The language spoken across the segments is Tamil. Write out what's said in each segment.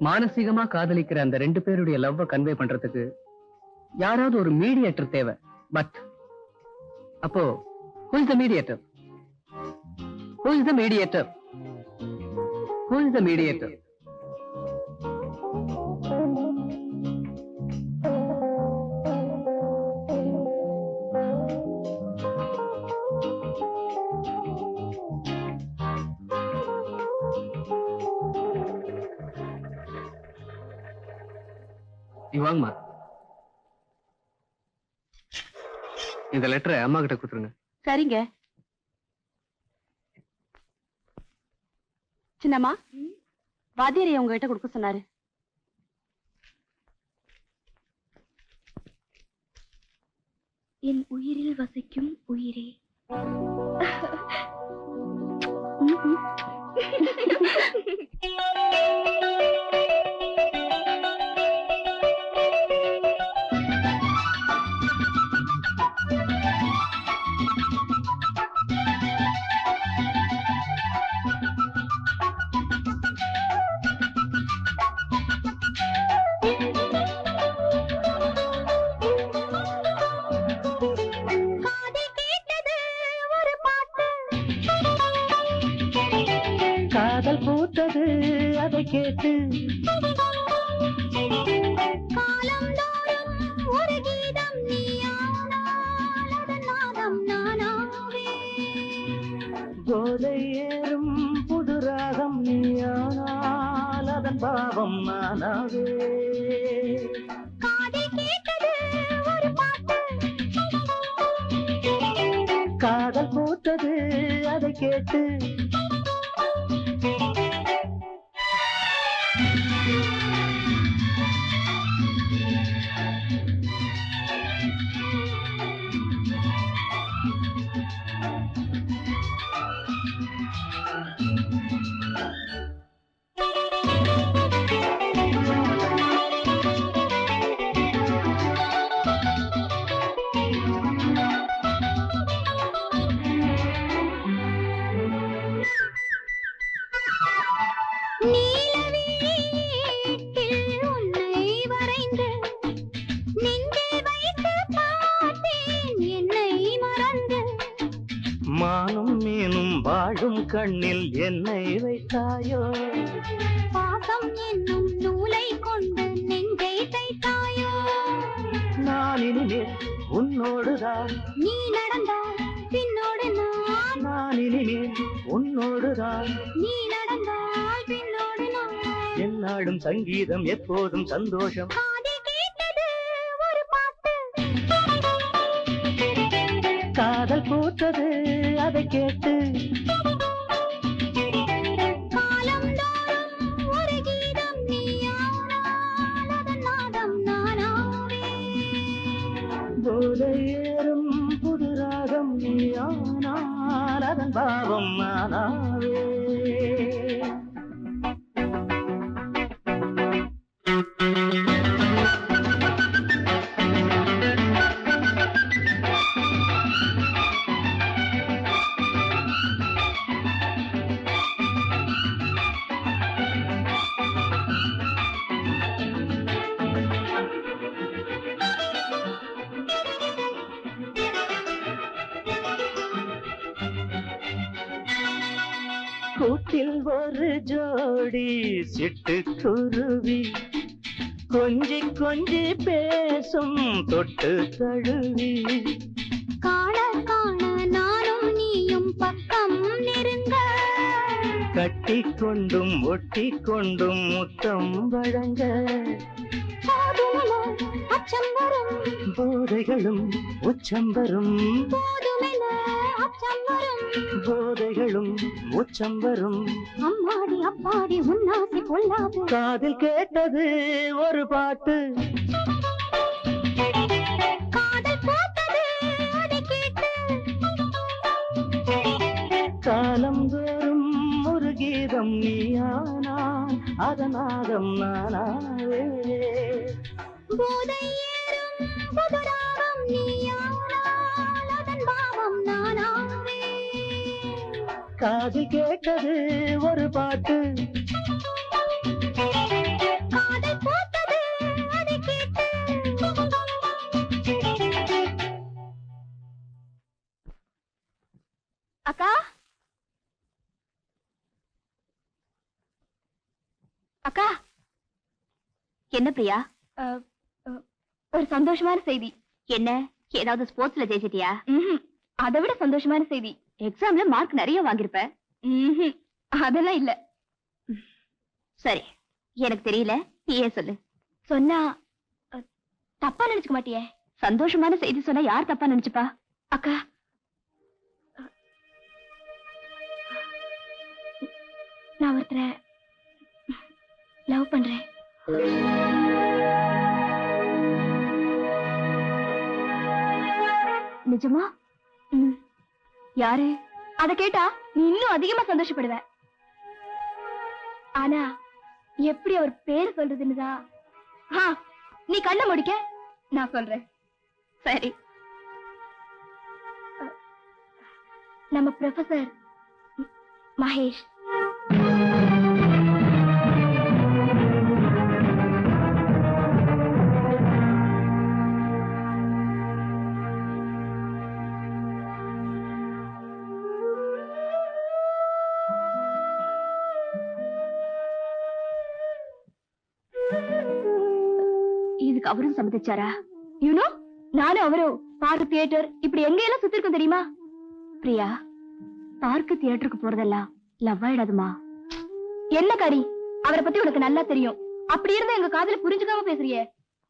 மானசீகமா காதலிக்கிற அந்த ரெண்டு பேருடைய லவ்வ கன்வே பண்றதுக்கு யாராவது ஒரு மீடியேட்டர் தேவை. பட் அப்போ who is the mediator? Who is the mediator? Who is the mediator? வாங்கம்மா, இந்த லெட்டரை அம்மா கிட்ட கொடுத்துருங்க. சரிங்க. சின்னம்மா, வாத்தியாரை உங்ககிட்ட கொடுக்க சொன்னாரு. என் உயிரில் வசிக்கும் உயிரே. காதல் பூத்தது அதை கேட்டு ஒரு கீதம் போதை ஏறும் புது ராகம் நீயானால் அதன் பாவம் நானாவே. காதல் பூத்தது அதை கேட்டு மானும் மீனும் வாழும் கண்ணில் என்னை வைத்தாயோ, பாசம் என்னும் நூலை கொண்டு நெஞ்சை தைத்தாயோ. நான் இனிமேல் உன்னோடுதான், நீ நடந்தால் பின்னோடு நான் இனிமேல் உன்னோடுதான், நீ நடந்தால் பின்னோடு நான். என்னாடும் சங்கீதம் எப்போதும் சந்தோஷம். காதல் பூத்தது அதை கேட்டு காலம் தோறும் ஒரு கீதம் நீயானால் அதன் நாதம் நானாவே. போதை ஏறும் புது ராகம் நீயானால் அதன் பாவம் நானாவே. கூட்டில் ஒரு ஜோடி சிட்டுக்குருவி கொஞ்சி கொஞ்சி பேசும் தொட்டு தழுவி. காண காண நானும் நீயும் பக்கம் நெருங்க, கட்டி கொண்டும் ஒட்டி கொண்டும் முத்தம் வழங்க. அச்சம் வரும் போதைகளும் உச்சம் வரும், போதைகளும் உச்சம் வரும். அம்மாடி அப்பாடி உன்னாசி கொள்ளாது. காதில் கேட்டது ஒரு பாட்டு, காதல் போட்டது அதை கேட்டு. காலம் தோறும் ஒரு கீதம் நீயானால் அதனாதம் நானாவே. போதை ஏறும் புது ராகம் நீயானால் அதன் பாவம் நானாவே. காது கேட்டது ஒரு பாட்டு. அக்கா, என்ன பிரியா? ஒரு சந்தோஷமான செய்தி. என்ன? ஏதாவது ஸ்போர்ட்ஸ்ல ஜெயிச்சிட்டியா? அதை விட சந்தோஷமான செய்தி. எக்ஸாம்ல மார்க் நிறைய வாங்கியிருப்ப. அதெல்லாம் இல்ல. சரி, எனக்கு தெரியல, நீயே சொல்லு. சொன்னா தப்பா நினைச்சுக்க மாட்டியே? சந்தோஷமான செய்தி சொன்னா யார் தப்பா நினைச்சுப்பா? அக்கா, நான் ஒருத்தரை லவ் பண்றேன். நிஜமா? யாரு? அத கேட்டா நீ இன்னும் அதிகமா சந்தோஷப்படுவ. ஆனா எப்படி அவர் பேரு சொல்றதுன்னு தான். நீ கண்ண முடிக்க, நான் சொல்றேன். சரி. நம்ம ப்ரொஃபசர் மகேஷ். இதுக்கு அவரும் சம்மதிச்சாரா? யூனோ, நானும் அவரும் பார்க், தியேட்டர் இப்படி எங்க எல்லாம் சுத்தி இருக்கோம் தெரியுமா? பிரியா, பார்க் தியேட்டருக்கு போறதெல்லாம் லவ் ஆயிடாதுமா. என்ன காரி, அவரை பத்தி உனக்கு நல்லா தெரியும். அப்படி இருந்தா எங்க காதல புரிஞ்சுக்காம பேசுறியே.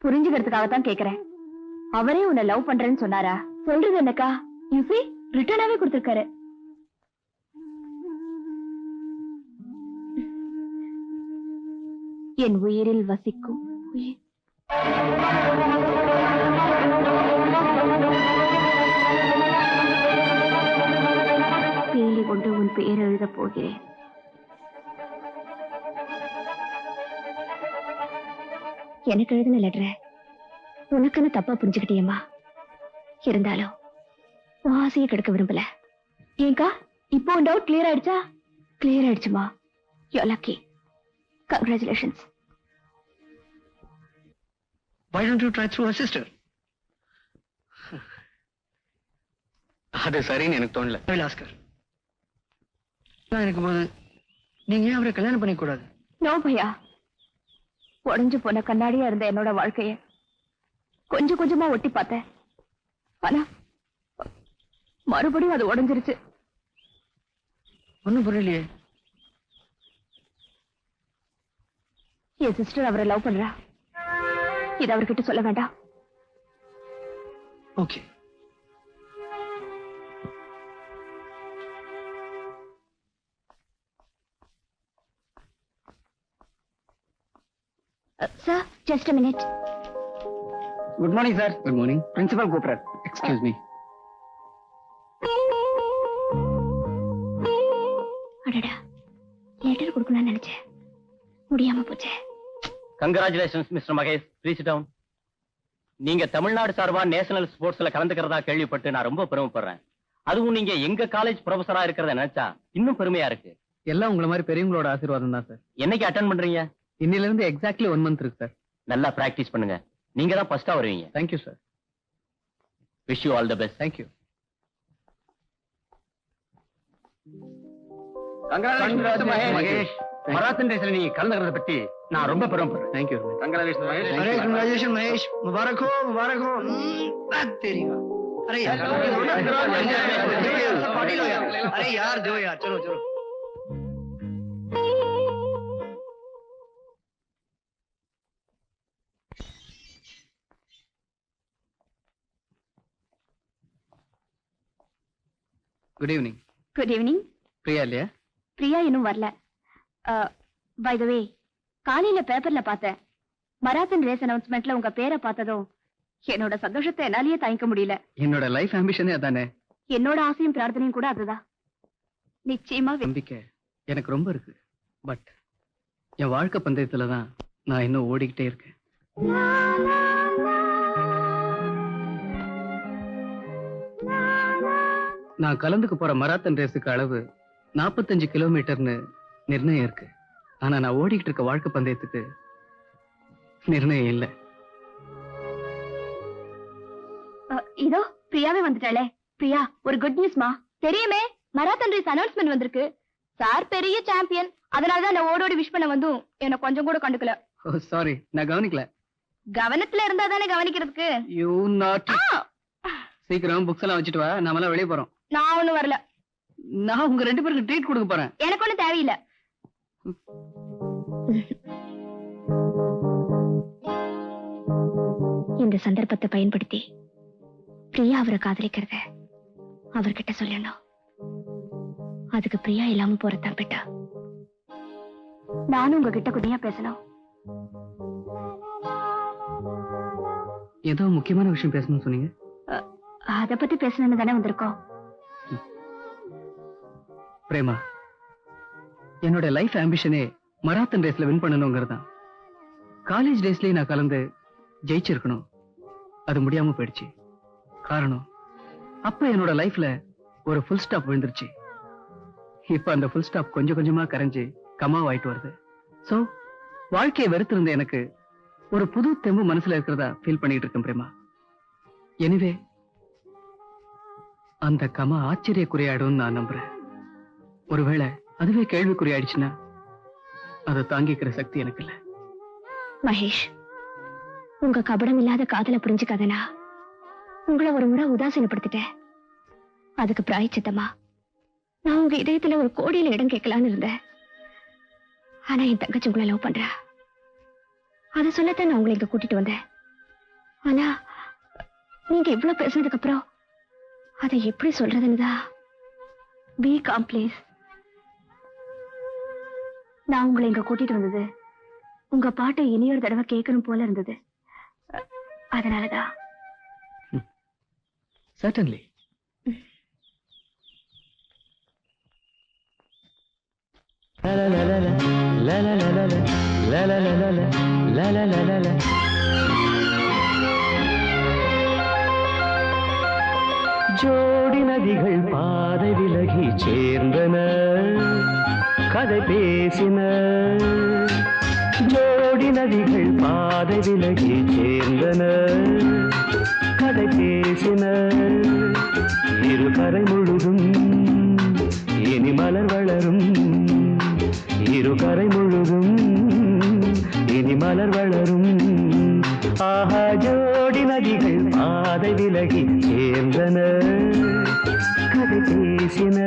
புரிஞ்சுக்கிறதுக்காகத்தான் கேக்குறேன். அவரே உன்னை லவ் பண்றேன்னு சொன்னாரா? சொல்றது என்னக்கா? யூசி ரிட்டர்னாவே கொடுத்திருக்காரு. என் உயிரில் வசிக்கும் உயிர். பேலி கொண்டு உன் பெயர் எழுதப் போகிறேன். எனக்கு எழுதின லெட்டரை உனக்குன்னு தப்பா புரிஞ்சுக்கிட்டியம்மா. இருந்தாலும் உன் ஆசையை கெடுக்க விரும்பல. ஏங்கா, இப்போ உன் டவுட் கிளியர் ஆயிடுச்சா? கிளியர் ஆயிடுச்சுமா. You lucky. Congratulations. Why don't you try through her sister? அது சரின்னு எனக்கு தோணல. I will ask her. இருக்கும்போது நீங்க ஏன் அவரை கல்யாணம் பண்ணிக்க கூடாது? நோ பையா. உடைஞ்சு போன கண்ணாடியா இருந்த என்னோட வாழ்க்கைய கொஞ்சம் கொஞ்சமா ஒட்டி பார்த்தேன். ஆனா மறுபடியும் அது உடைஞ்சிருச்சு. ஒண்ணும் புரியலையே. என் சிஸ்டர் அவரை லவ் பண்றா. இது அவர்கிட்ட சொல்ல வேண்டாம். Okay. Sir, just a minute. Good morning sir. Good morning. Principal கூப்பிடுறார். Excuse me. அடடா, லெட்டர் கொடுக்கணும்னு நினைச்சேன், முடியாம போச்சு. Congratulations mister Mahesh. Please sit down. நீங்க தமிழ்நாடு சார்பா நேஷனல் ஸ்போர்ட்ஸ்ல கலந்துக்கிறதா கேள்விப்பட்டு நான் ரொம்ப பெருமைப்படுறேன். அதுவும் நீங்க எங்க காலேஜ் ப்ரொஃபஸரா இருக்கிறத நினைச்சா இன்னும் பெருமையா இருக்கு. எல்லாம் உங்களை மாதிரி பெரியவங்களோட ஆசீர்வாதம் தான் சார். என்னைக்கு அட்டெண்ட் பண்றீங்க? இன்னில இருந்து எக்ஸாக்ட்லி 1 month இருக்கு சார். நல்லா பிராக்டிஸ் பண்ணுங்க. நீங்க தான் ஃபர்ஸ்டா வருவீங்க. Thank you sir. Wish you all the best. Thank you. Congratulations Mahesh. Marathon ரேஸ்ல நீ கலந்துக்கிறத பத்தி நான் ரொம்ப பெருமைப்படுறேன். தேங்க்யூ. கங்க்ராச்சுலேஷன்ஸ் மகேஷ். अरे कंग्रेचुलेशन महेश, मुबारक हो बात तेरी का। अरे यार पार्टी लो यार। अरे यार दो यार, चलो चलो। Good evening. Good evening. Priya இல்லையா? பிரியா இன்னும் வரல. பை த வே, காலையில பேப்பர்ல பார்த்தேன், மராத்தன் ரேஸ் அனௌன்ஸ்மெண்ட்ல உங்க பேரை பார்த்ததும் என்னோட சந்தோஷத்தை என்னாலேயே தாங்கிக்க முடியல. என்னோட லைஃப் ஆம்பிஷனே அதானே. என்னோட ஆசையும் பிரார்த்தனையும் கூட அதுதான். நிச்சயமா நம்பிக்கை எனக்கு ரொம்ப இருக்கு. பட் என் வாழ்க்கை பந்தயத்துல தான் நான் இன்னும் ஓடிக்கிட்டே இருக்கேன். நான் கலந்துக்க போற மராத்தன் ரேஸுக்கு அளவு 45 கிலோமீட்டர்னு நிர்ணயம் இருக்கு. ஆனா நான் ஓடிக்கிட்டு இருக்க வாழ்க்கை பந்தயத்துக்கு நிர்ணயம் இல்லை. இதோ பிரியாவே வந்துட்டாளே. பிரியா, ஒரு குட் நியூஸ்மா. தெரியுமே, மராத்தன் ரேஸ் அனௌன்ஸ்மெண்ட் வந்திருக்கு. சார் பெரிய சாம்பியன், அதனாலதான் நான் ஓடோடி விஷ் பண்ண வந்தும் என்ன கொஞ்சம் கூட கண்டுக்கல. ஓ சாரி, நான் கவனிக்கல. கவனத்துல இருந்தா தானே கவனிக்கிறதுக்கு. You not. சீக்கிரம் புக்ஸ் எல்லாம் வச்சுட்டு வா, நாமெல்லாம் வெளியே போறோம். நான் ஒண்ணும் வரல. நான் உங்க 2 பேருக்கு ட்ரீட் கொடுக்க போறேன். எனக்கு ஒண்ணும் தேவையில்லை. இந்த சந்தர்ப்பத்தை பயன்படுத்தி பிரியா அவரை காதலிக்கிறத அவர்கிட்ட சொல்லணும். அதுக்கு பிரியா இல்லாம போறதான் பெட்டா. நானும் உங்ககிட்ட குடியா பேசணும். ஏதோ முக்கியமான விஷயம் பேசணும்னு சொன்னீங்க. அத பத்தி பேசணும்னு தானே வந்திருக்கோம். பிரேமா, என்னோட லைஃப் ஆம்பிஷனே மராத்தன் ரேஸ்ல வின் பண்ணணுங்கிறதான். காலேஜ் டேஸ்லயே நான் கலந்து ஜெயிச்சிருக்கணும். அது முடியாம போயிடுச்சு. காரணம், அப்ப என்னோட லைஃப்ல ஒரு ஃபுல் ஸ்டாப் விழுந்துருச்சு. இப்ப அந்த ஃபுல் ஸ்டாப் கொஞ்சம் கொஞ்சமா கரைஞ்சு கமாவாயிட்டு வருது. சோ வாழ்க்கையை வெறுத்திருந்த எனக்கு ஒரு புது தெம்பு மனசுல இருக்கிறதா ஃபீல் பண்ணிட்டு இருக்கேன் பிரேமா. எனிவே அந்த கமா ஆச்சரியக்குறியாடும் நான் நம்புறேன். ஒருவேளை அதுவே கேள்விக்குறியாயிடுச்சுன்னா அதை தாங்கிக்கிற சக்தி எனக்கு இல்ல. மகேஷ், உங்க கபடம் இல்லாத காதலை புரிஞ்சுக்காதனா உங்களை ஒரு முறை உதாசீனப்படுத்திட்டேன். அதுக்கு பிராயச்சித்தமா நான் உங்க இதயத்துல ஒரு கோடியில இடம் கேட்கலான்னு இருந்தேன். ஆனா என் தங்கச்சி உங்களை லவ் பண்றா. அதை சொல்லத்தான் நான் உங்களை இங்க கூட்டிட்டு வந்தேன். ஆனா நீங்க இவ்வளவு பேசுனதுக்கு அப்புறம் அதை எப்படி சொல்றதுன்னுதான். B com please. நான் உங்களை இங்க கூட்டிட்டு வந்தது உங்க பாட்டை இனியொரு தடவை கேட்கணும் போல இருந்தது. அதனாலதான். Certainly. ஜோடி நதிகள் பாதை விலகி சேர்ந்தன, கதை பேசின. ஜோடி நதிகள் பாதை விலகி சேர்ந்தன, கதை பேசின. இரு கரை முழுதும் இனி மலர் வளரும், இரு கரை முழுதும் இனி மலர் வளரும். ஆஹா, ஜோடி நதிகள் பாதை விலகி சேர்ந்தன, கதை பேசின.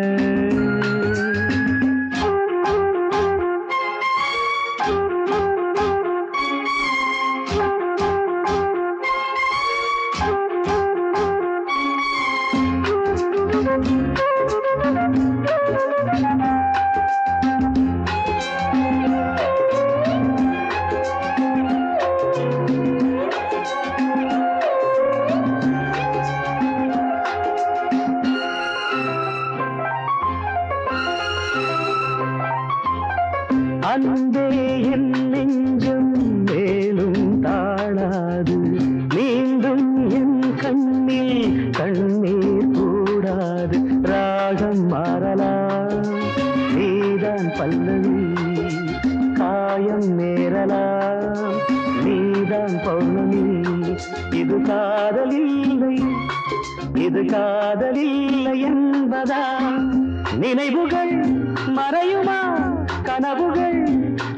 அன்பே என் நெஞ்சம் மேலும் தாழாது, மீண்டும் என் கண்ணில் கண்ணீர் கூடாது. ராகம் மாறலாம், நீதான் பல்லவி, காயம் நேரலாம், நீதான் பௌர்ணமி. இது காதலில்லை, இது காதலில்லை என்பதா? நினைவுகள் மறையுமா, கனவுகள்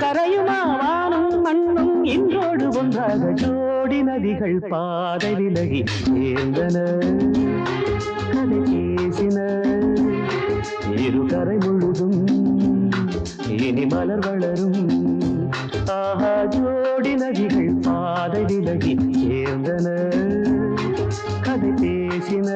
கரையுமா? வானும் மண்ணும் இன்றோடு ஒன்றாக ஜோடி நதிகள் பாதை விலகி சேர்ந்தன, கதை பேசின. இரு கரை முழுதும் இனி மலர் வளரும். ஆஹா, ஜோடி நதிகள் பாதை விலகி சேர்ந்தன, கதை பேசின.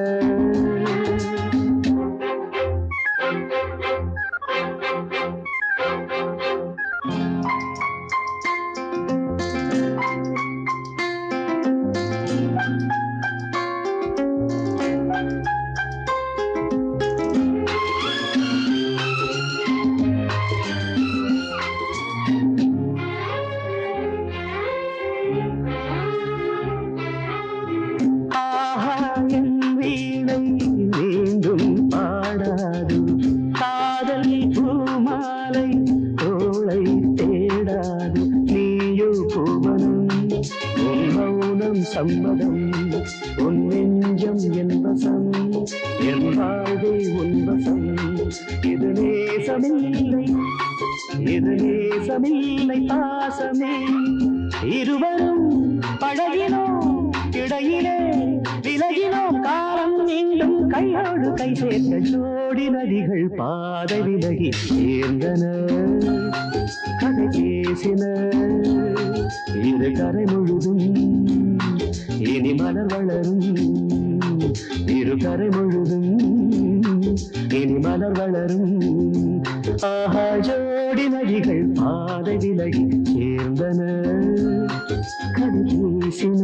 சம்மதம் உன் நெஞ்சம் என் வசம் என் வாழ்வே உன் வசம் இது நேசமில்லை இது நேசமில்லை பாசமே இருவரும் பழகினோம் இடையிலே விலகினோம் காலம் மீண்டும் கையோடு கை சேர்ந்த ஜோடி நதிகள் பாதை விலகி சேர்ந்தன கதை பேசின இரு கரை முழுதும் இனி மலர் வளரும் இரு கரை முழுதும் இனி மலர் வளரும் ஆஹா ஜோடி நதிகள் பாதை விலகி சேர்ந்தன கதை பேசின